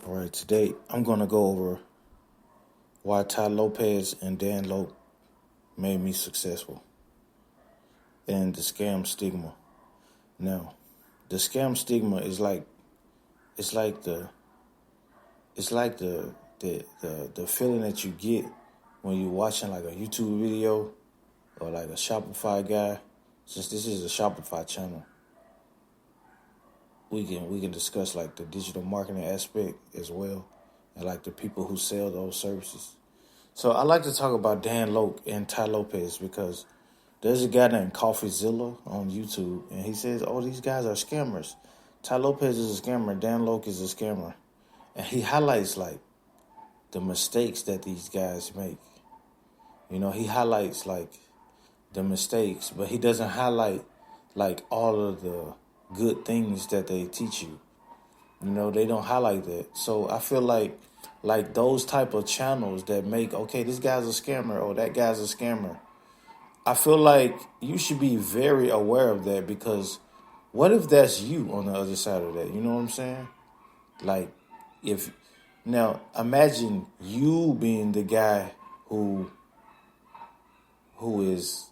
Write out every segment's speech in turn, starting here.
All right, today I'm going to go over why Ty Lopez and Dan Lope made me successful and the scam stigma. Now, the scam stigma is like the feeling that you get when you're watching like a YouTube video or like a Shopify guy. Since this is a Shopify channel, we can discuss like the digital marketing aspect as well, and like the people who sell those services. So I like to talk about Dan Lope and Ty Lopez because there's a guy named CoffeeZilla on YouTube, and he says, "Oh, these guys are scammers. Ty Lopez is a scammer. Dan Lope is a scammer," and he highlights like the mistakes that these guys make. He highlights like the mistakes, but he doesn't highlight like all of the good things that they teach you. They don't highlight that. So I feel like those type of channels that make, okay, this guy's a scammer or that guy's a scammer, I feel like you should be very aware of that, because what if that's you on the other side of that? You know what I'm saying? Like, now imagine you being the guy who is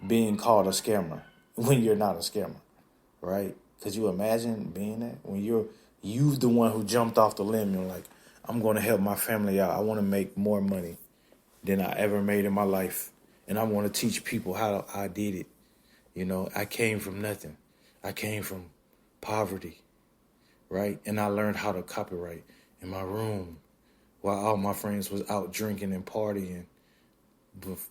being called a scammer when you're not a scammer, right? Could you imagine being that when you the one who jumped off the limb and like, I'm going to help my family out. I want to make more money than I ever made in my life, and I want to teach people how I did it. I came from nothing. I came from poverty, right? And I learned how to copyright in my room while all my friends was out drinking and partying.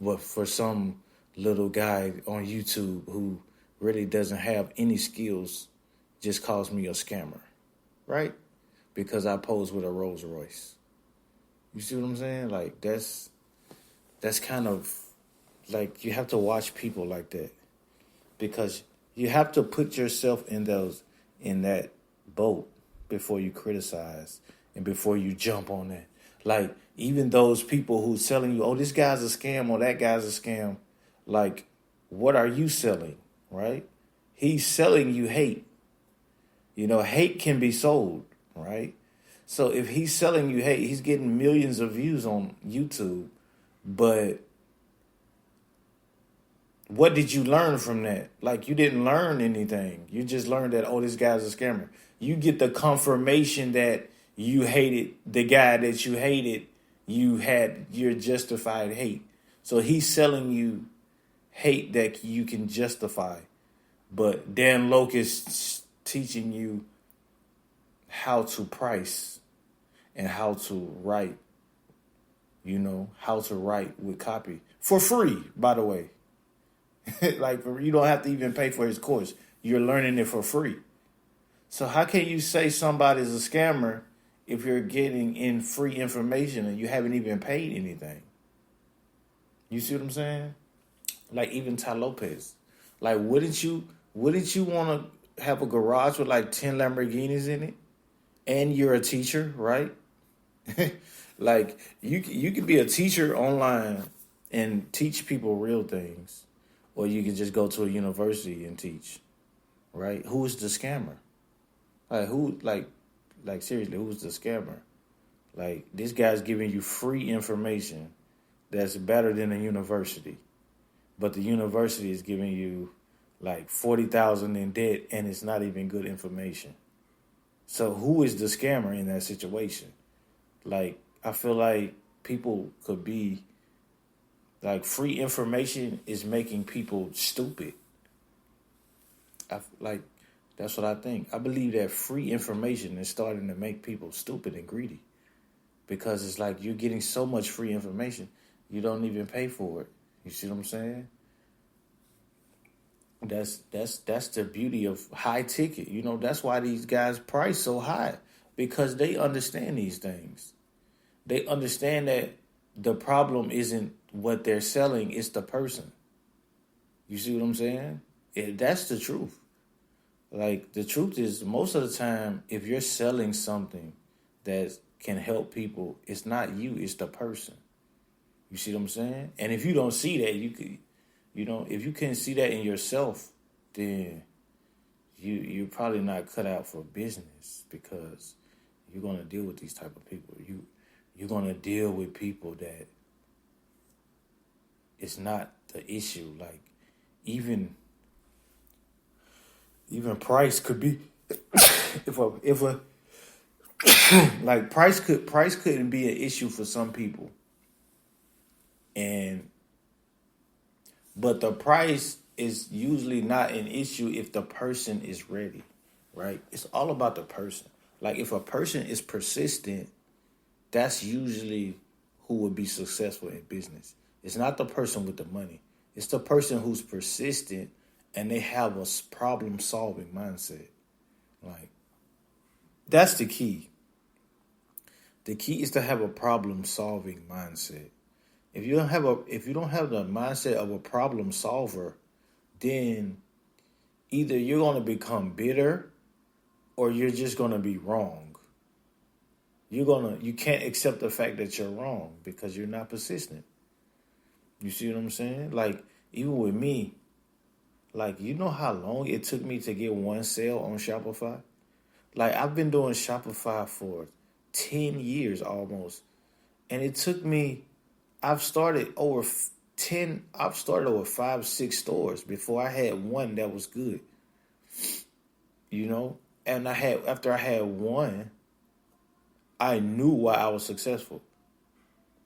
But for some little guy on YouTube who really doesn't have any skills, just calls me a scammer, right? Because I pose with a Rolls Royce. You see what I'm saying? Like, that's kind of like, you have to watch people like that, because you have to put yourself in that boat before you criticize and before you jump on that. Like, even those people who selling you, oh, this guy's a scam or that guy's a scam, like, what are you selling, right? He's selling you hate. Hate can be sold, right? So if he's selling you hate, he's getting millions of views on YouTube, but what did you learn from that? Like, you didn't learn anything. You just learned that, oh, this guy's a scammer. You get the confirmation that you hated the guy that you hated. You had your justified hate. So he's selling you hate that you can justify. But Dan Lope is teaching you how to price and how to write, how to write with copy for free, by the way. Like, you don't have to even pay for his course. You're learning it for free. So how can you say somebody's a scammer if you're getting in free information and you haven't even paid anything? You see what I'm saying? Like, even Ty Lopez. Like, wouldn't you want to have a garage with like 10 Lamborghinis in it? And you're a teacher, right? Like, you could be a teacher online and teach people real things. Or you can just go to a university and teach, right? Who is the scammer? Like seriously, who's the scammer? Like, this guy's giving you free information that's better than a university, but the university is giving you like 40,000 in debt, and it's not even good information. So who is the scammer in that situation? Like, I feel like people could be like, free information is making people stupid. That's what I think. I believe that free information is starting to make people stupid and greedy, because it's like you're getting so much free information, you don't even pay for it. You see what I'm saying? That's the beauty of high ticket. That's why these guys price so high, because they understand these things. They understand that the problem isn't what they're selling, it's the person. You see what I'm saying? That's the truth. Like, the truth is, most of the time, if you're selling something that can help people, it's not you, it's the person. You see what I'm saying? And if you don't see that, if you can't see that in yourself, then you're probably not cut out for business, because You're gonna deal with these type of people. You're gonna deal with people that it's not the issue. Like even price could be if a like price couldn't be an issue for some people, but the price is usually not an issue if the person is ready, right? It's all about the person. Like if a person is persistent, that's usually who would be successful in business. It's not the person with the money. It's the person who's persistent and they have a problem solving mindset. Like that's the key. The key is to have a problem solving mindset. If you don't have the mindset of a problem solver, then either you're going to become bitter or you're just going to be wrong. You can't accept the fact that you're wrong because you're not persistent. You see what I'm saying? Like even with me, like you know how long it took me to get one sale on Shopify? Like I've been doing Shopify for 10 years almost. And it took me I've started over 5-6 stores before I had one that was good. You know? And after I had one, I knew why I was successful.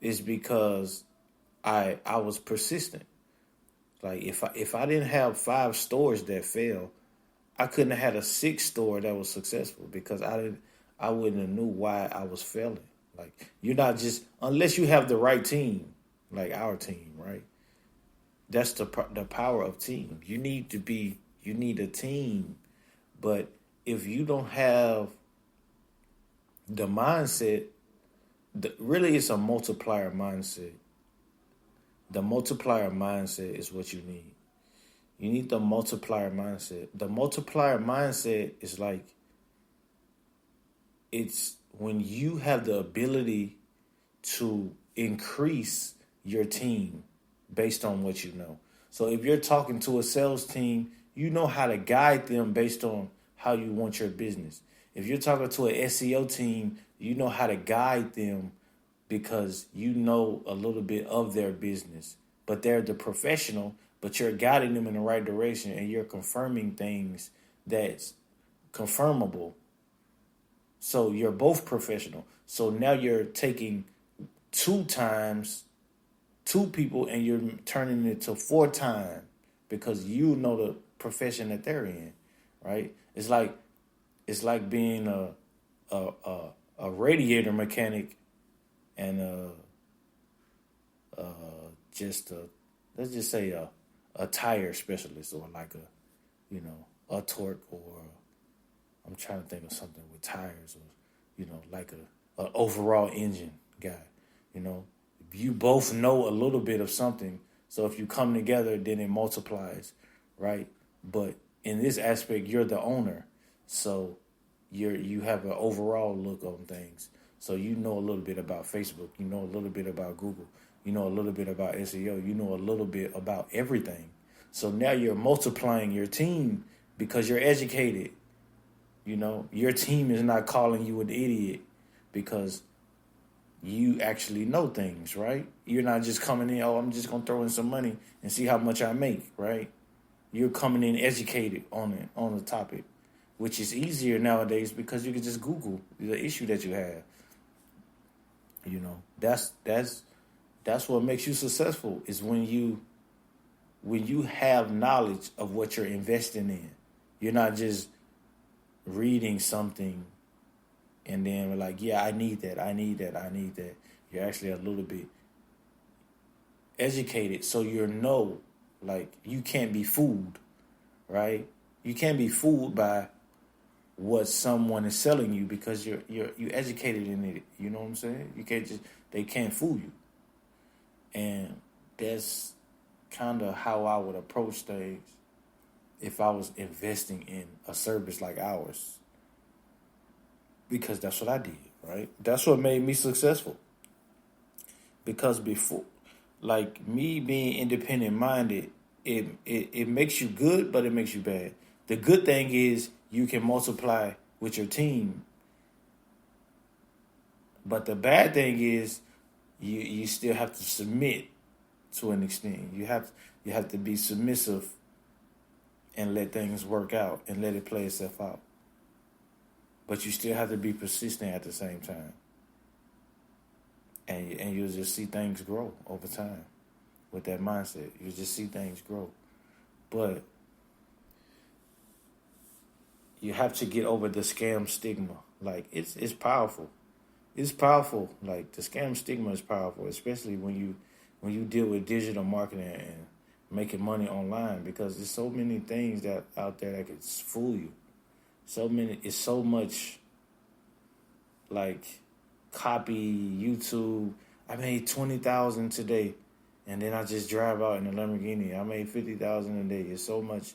It's because I was persistent. Like if I didn't have 5 stores that failed, I couldn't have had a 6th store that was successful because I wouldn't have knew why I was failing. Like you're not just unless you have the right team, like our team, right? That's the power of team. You need a team, but if you don't have the mindset, really it's a multiplier mindset. The multiplier mindset is what you need. You need the multiplier mindset. The multiplier mindset is like, it's when you have the ability to increase your team based on what you know. So if you're talking to a sales team, you know how to guide them based on how you want your business. If you're talking to an SEO team, you know how to guide them because you know a little bit of their business. But they're the professional, but you're guiding them in the right direction and you're confirming things that's confirmable. So you're both professional. So now you're taking 2 times 2 people and you're turning it to 4 times because you know the profession that they're in, right? It's like being a radiator mechanic and let's just say a tire specialist or like a torque or I'm trying to think of something with tires or like a overall engine guy. You both know a little bit of something, so if you come together, then it multiplies, right? But in this aspect, you're the owner, so you have an overall look on things. So you know a little bit about Facebook, you know a little bit about Google, you know a little bit about SEO, you know a little bit about everything. So now you're multiplying your team because you're educated. Your team is not calling you an idiot because you actually know things, right? You're not just coming in, I'm just going to throw in some money and see how much I make, right? You're coming in educated on the topic, which is easier nowadays because you can just Google the issue that you have. That's what makes you successful is when you have knowledge of what you're investing in. You're not just reading something and then we're like, yeah, I need that. You're actually a little bit educated, so you can't be fooled, right? You can't be fooled by what someone is selling you because you're educated in it. You know what I'm saying? They can't fool you. And that's kind of how I would approach things if I was investing in a service like ours. Because that's what I did, right? That's what made me successful. Because before, like me being independent minded, it makes you good, but it makes you bad. The good thing is you can multiply with your team But the bad thing is you still have to submit to an extent. You have to be submissive and let things work out and let it play itself out. But you still have to be persistent at the same time. And you'll just see things grow over time with that mindset. You'll just see things grow. But you have to get over the scam stigma. Like, it's powerful. It's powerful. Like, the scam stigma is powerful, especially when you deal with digital marketing and making money online, because there's so many things that out there that could fool you. It's so much like copy, YouTube. I made 20,000 today, and then I just drive out in a Lamborghini. I made 50,000 a day. It's so much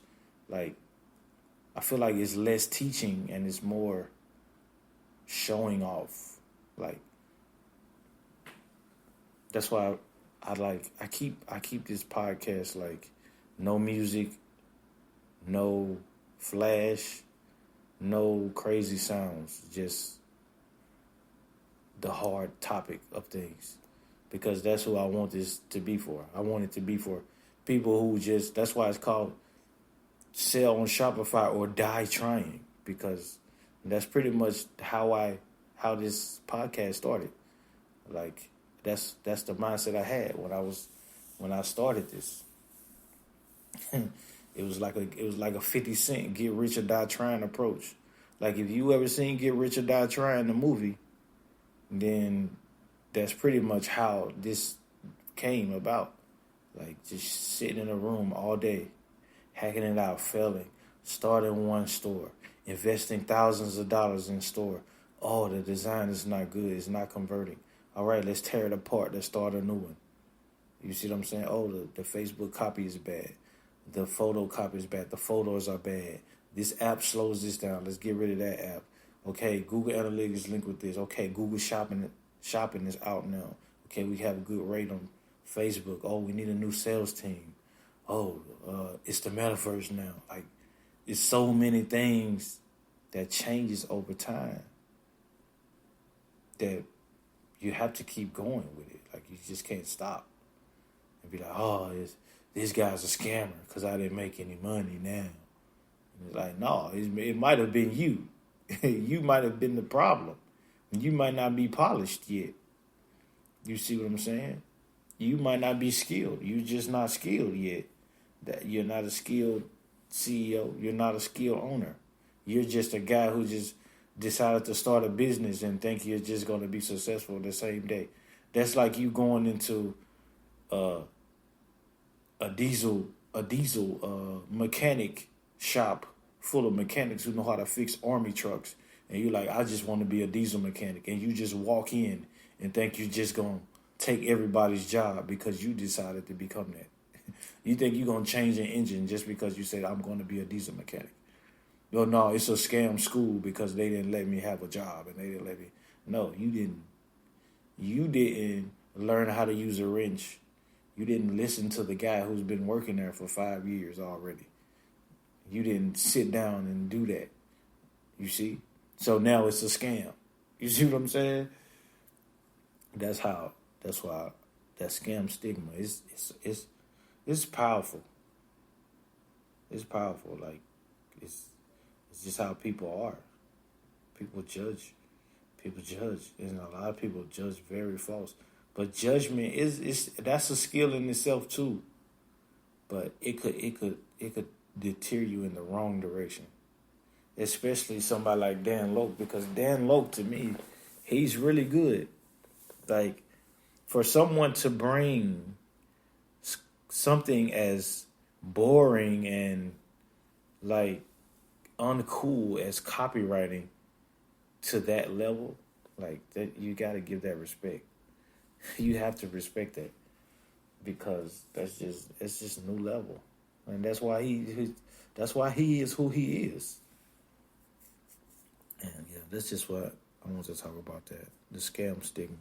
like, I feel like it's less teaching and it's more showing off. Like, that's why I keep this podcast like no music, no flash, no crazy sounds, just the hard topic of things, because that's who I want this to be for. I want it to be for people who just, that's why it's called Sell on Shopify or Die Trying, because that's pretty much how this podcast started. Like, that's the mindset I had when I started this. It was like a 50 Cent Get Rich or Die Trying approach. Like, if you ever seen Get Rich or Die Trying, the movie, then that's pretty much how this came about. Like, just sitting in a room all day, hacking it out, failing, starting one store, investing thousands of dollars in store. Oh, the design is not good. It's not converting. All right, let's tear it apart. Let's start a new one. You see what I'm saying? Oh, the Facebook copy is bad. The photo copy is bad. The photos are bad. This app slows this down. Let's get rid of that app. Okay, Google Analytics linked with this. Okay, Google Shopping is out now. Okay, we have a good rate on Facebook. Oh, we need a new sales team. Oh, it's the metaverse now. Like, it's so many things that changes over time that you have to keep going with it. Like, you just can't stop and be like, oh, this guy's a scammer because I didn't make any money now. And it's like, no, it might have been you. You might have been the problem. You might not be polished yet. You see what I'm saying? You might not be skilled. You're just not skilled yet. That you're not a skilled CEO. You're not a skilled owner. You're just a guy who just decided to start a business and think you're just going to be successful the same day. That's like you going into a diesel mechanic shop full of mechanics who know how to fix army trucks, and you're like, I just want to be a diesel mechanic, and you just walk in and think you're just going to take everybody's job because you decided to become that. You think you're going to change an engine just because you said, I'm going to be a diesel mechanic. No, it's a scam school because they didn't let me have a job and they didn't let me. No, you didn't. You didn't learn how to use a wrench. You didn't listen to the guy who's been working there for 5 years already. You didn't sit down and do that. You see? So now it's a scam. You see what I'm saying? That's why that scam stigma it's powerful. It's powerful. Like, it's just how people are. People judge. And a lot of people judge very false. But judgment that's a skill in itself too. But it could deter you in the wrong direction. Especially somebody like Dan Loke, because Dan Loke, to me, he's really good. Like, for someone to bring something as boring and like uncool as copywriting to that level, like that, you got to give that respect. You have to respect that, because it's just new level, and that's why he is who he is. And yeah, that's just what I want to talk about, that the scam stigma.